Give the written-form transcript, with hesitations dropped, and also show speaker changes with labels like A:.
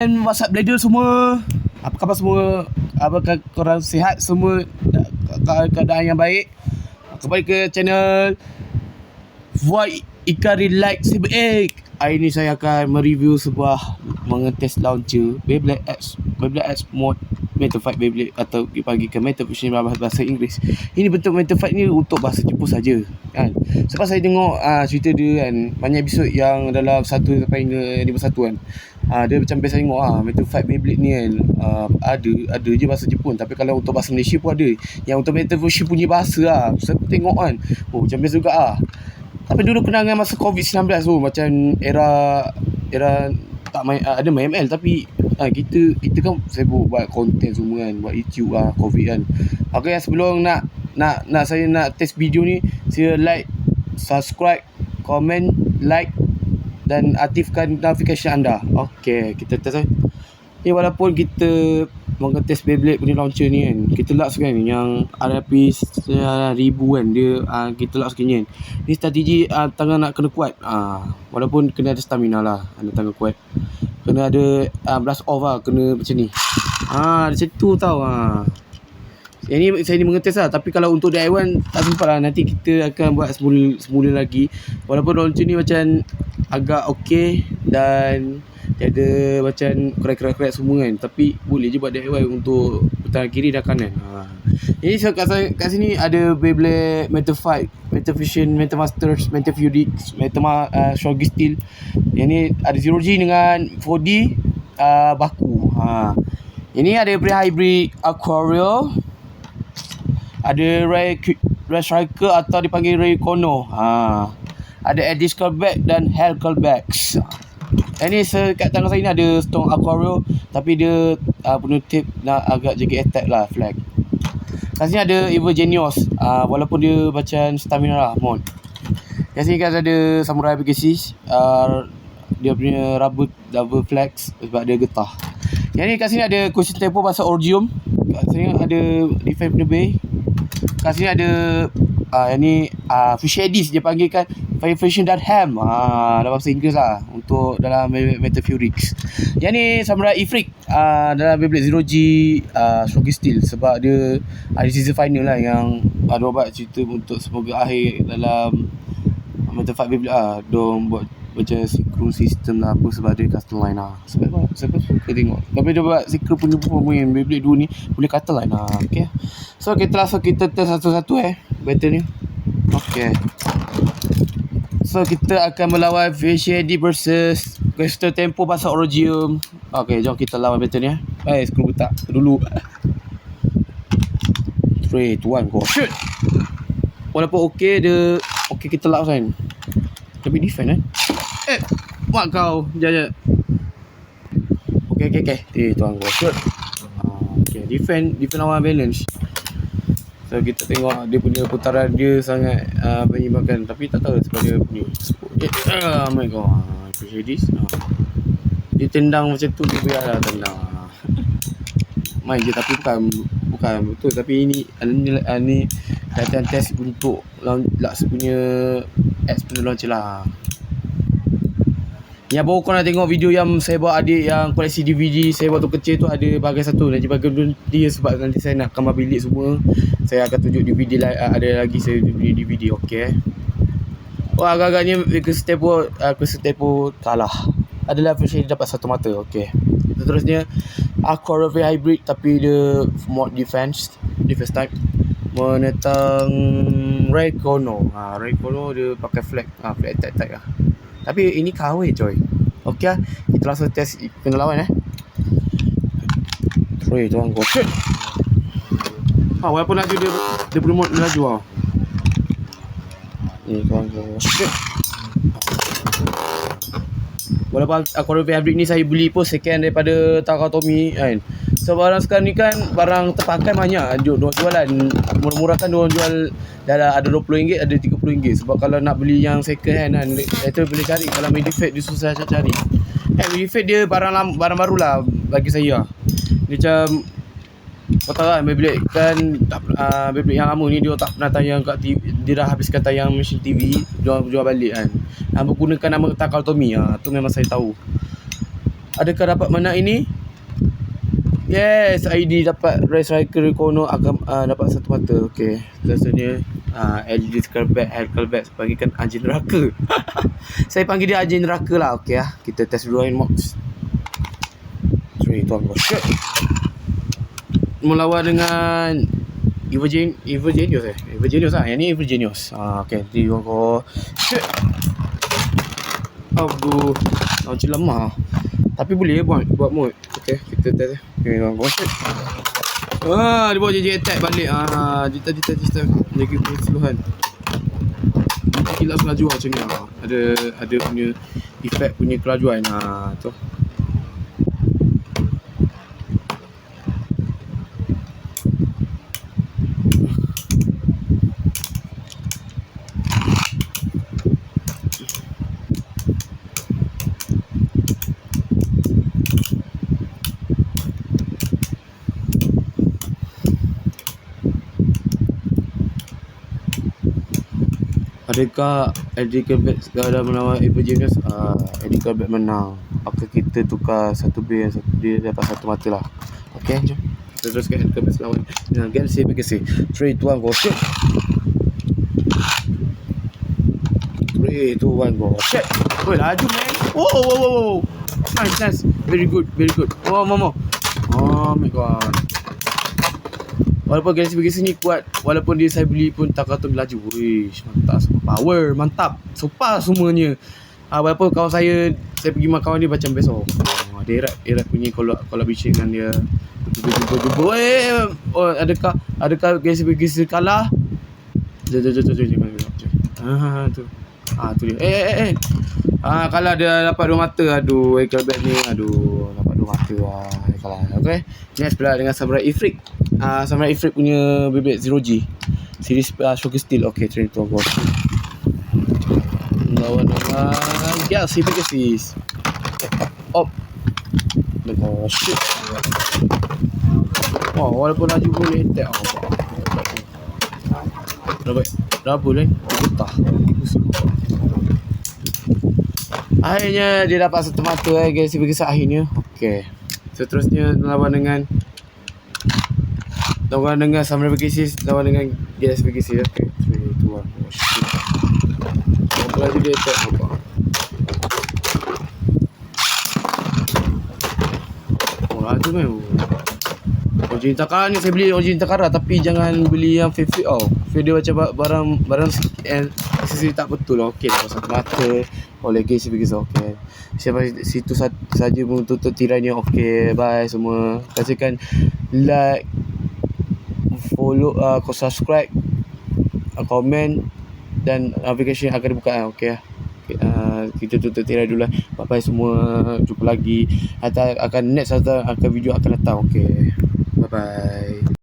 A: Dan WhatsApp Bladder semua, apa khabar semua? Apakah korang sihat semua? Keadaan yang baik? Kembali ke channel Void Ikari Like 78. Hari ini saya akan mereview sebuah mengetes launcher Beyblade X Mod Metal Fight Beyblade, atau dipanggilkan Metal Fusion dalam bahasa Inggeris. Ini bentuk Metal Fight ni untuk bahasa Jepun saja kan. Sebab saya tengok cerita dia kan, banyak episod yang dalam 1 sampai hingga 51 kan. Dia macam biasa tengok Metal Fight Beyblade ni kan, ada je bahasa Jepun, tapi kalau untuk bahasa Malaysia pun ada. Yang untuk Metal Fusion punya bahasa saya tengok kan, macam biasa juga Tapi dulu kenangan masa COVID-19 tu, macam era tak main, ada main ML, tapi kita kan sibuk buat konten semua kan, buat YouTube COVID kan. Okay, sebelum nak saya nak test video ni, saya like, subscribe, komen, like dan aktifkan notification anda. Okay, kita test ni. Walaupun kita mengetes Beyblade punya launcher ni kan, kita lock kan yang RP 1000 kan, dia kita lock sekali kan. Ni strategi tangan nak kena kuat. Walaupun kena ada stamina lah, ada tangan kuat, kena ada blast off kena macam ni. Macam tu tau. Yang ni saya ni mengetes tapi kalau untuk DIY tak sempat lah. Nanti kita akan buat semula lagi. Walaupun launcher ni macam agak okey dan tiada macam korek-korek semua kan, tapi boleh je buat DIY untuk tangan kiri dan kanan. Jadi kat sini ada Beyblade Metal Fight, Metal Fusion, Metal Masters, Metal Fury, Metal Shogi Steel. Yang ni ada 0G dengan 4D baku. Ini ada pre-hybrid Aquarial, ada Ray Striker atau dipanggil Ray Kono. Ada Eddie Skullback dan Hell Skullbacks. Ini kat tangan saya ni ada Stone Aquarial, tapi dia penuh tip nak agak jaga attack lah, flag. Kat sini ada Evil Genius, walaupun dia macam stamina lah mod. Kat sini kan ada Samurai Pegasus, dia punya rambut double flex sebab dia getah. Yang ni kat sini ada Cushion Tempo pasal Orgium. Kat sini ada Defense punya Bay. Kat sini ada yang ni Fish Eddies dia panggilkan Fire Fusion dan Ham, dalam bahasa Inggeris lah, untuk dalam Metal Furyx. Yang ni Samurai Ifrit dalam Beyblade 0G Shogi Steel, sebab dia ada season final lah yang ada buat cerita untuk semoga akhir dalam Metal Fight Beyblade diorang buat macam synchron system lah apa, sebab dia custom line sebab saya suka tengok. Tapi dia buat synchron punya main Beyblade 2 ni boleh custom line okay. So kita test satu-satu battle ni. Okay, so kita akan melawan Fish Eddy versus Crystal Tempo pasal Orgium. Okay, jom kita lawan battle ni. Screw butak dulu. 3, 2, 1, go shoot. Walaupun dia kita lock kan, tapi defend mak kau jap. Okay, tuan go shoot. Okay, defend lawan balance. So kita tengok dia punya putaran dia sangat menyeimbangkan, tapi tak tahu sebab dia punya oh my god, Fish. Dia tendang macam tu, dia biarlah tendang. Main je, tapi bukan betul. Tapi ini latihan test untuk Lux punya X punya launcher lah. Yang baru kau nak tengok video yang saya buat adik yang koleksi DVD saya waktu kecil tu, ada bahagian 1 dan bahagian 2 dia, sebab nanti saya nak kamar bilik semua, saya akan tunjuk DVD ada lagi saya punya DVD. Okay. Agak-agaknya Crystal Tempo kalah. Adalah versi dia dapat 1 mata. Okay. Seterusnya Aquarial Hybrid, tapi dia mod defense type, menentang Ray Kono. Ray Kono dia pakai flag attack type lah. Tapi ini KW coy. Okay lah, kita langsung test kena lawan 3, tuan go shoot. Walaupun laju dia boleh mod laju ni tuan go shoot. Walaupun Aquarial Hybrid ni saya beli pun second daripada Takatomi kan. So barang sekarang ni kan barang terpakai banyak jualan. Murah-murah kan diorang jual dah ada RM20, ada RM30. Sebab kalau nak beli yang second hand kan, itu boleh cari. Kalau Medifat dia susah cari. Medifat dia barang baru lah bagi saya. Dia macam kau tahu kan Beyblade kan, Beyblade yang lama ni dia tak pernah tayang kat TV, dia dah habiskan tayang mesin TV, jual balik kan. Menggunakan nama Takatomi tu memang saya tahu. Adakah dapat menang ini? Yes, ID dapat Red Striker Kono akan dapat satu mata. Okey, rasanya LED Scarbat, Hellcat panggilkan anjing neraka. Saya panggil dia anjing neraka lah. Okey lah, kita test dulu Mox. 3, 2, 1, shoot. Melawan dengan Evil Genius lah. Yang ni Evil Genius. Okey, 3, 2, 1, shoot. Aduh, macam lemah. Tapi boleh buat mode. Okey, kita test. Okey, go shoot. Dia bawa JJ attack balik. Jita jaga keseluruhan. Kita kilat kelajuan macam ni. Ada punya efek punya kelajuan. Tu. Adakah Eddie Calvert sekarang melawan Evil Genius? Eddie Calvert menang. Maka kita tukar satu B, dia dapat satu mata lah. Okay, jom kita teruskan Eddie Calvert lawan dengan Galaxy Legacy. 3, 2, 1, go shoot. 3, 2, 1, go shoot. Oi, laju man. Wow. Nice. Very good. Oh my god. Walaupun Galaxy Legacy ni kuat, walaupun dia saya beli pun tak kata laju. Wish, mantap, power, mantap. Sopa semuanya. Walaupun kawan saya pergi makan kawan dia macam besok. Dia erat punya collaboration dengan dia. Jumpa. Adakah Galaxy Legacy kalah? Tu. Tu dia. Kalah dia dapat 2 mata. Aduh, Calvert ni. Dapat 2 mata lah. Kalah. Okay. Next pula dengan Samurai Ifrit. Samurai Ifrit punya Beyblade Zero G series Shogun Steel. Okay, 3, 2, 1, go. Lawan Galaxy Legacy. Oh shit. Walaupun laju boleh attack. Double kan? Getah. Akhirnya dia dapat satu mata Galaxy Legacy akhirnya. Okay. Seterusnya lawan dengan Samurai Legacy, lawan dengan Galaxy Legacy. Okay, 3, 2, 1, shoot. Apa lagi dia attack apa? Laju kan. Origin Takara ni saya beli Origin Takara, tapi jangan beli yang fake dia macam barang accessory tak betul. Okey, dapat satu mata oleh Galaxy Legacy. Okey, sampai situ saja untuk tirainya. Okey, bye semua. Kasihkan like, follow, subscribe, komen dan notification akan dibuka. Okey. Kita tutup tirai dulu lah. Bye bye semua. Jumpa lagi. Akan video akan datang. Okey. Bye bye.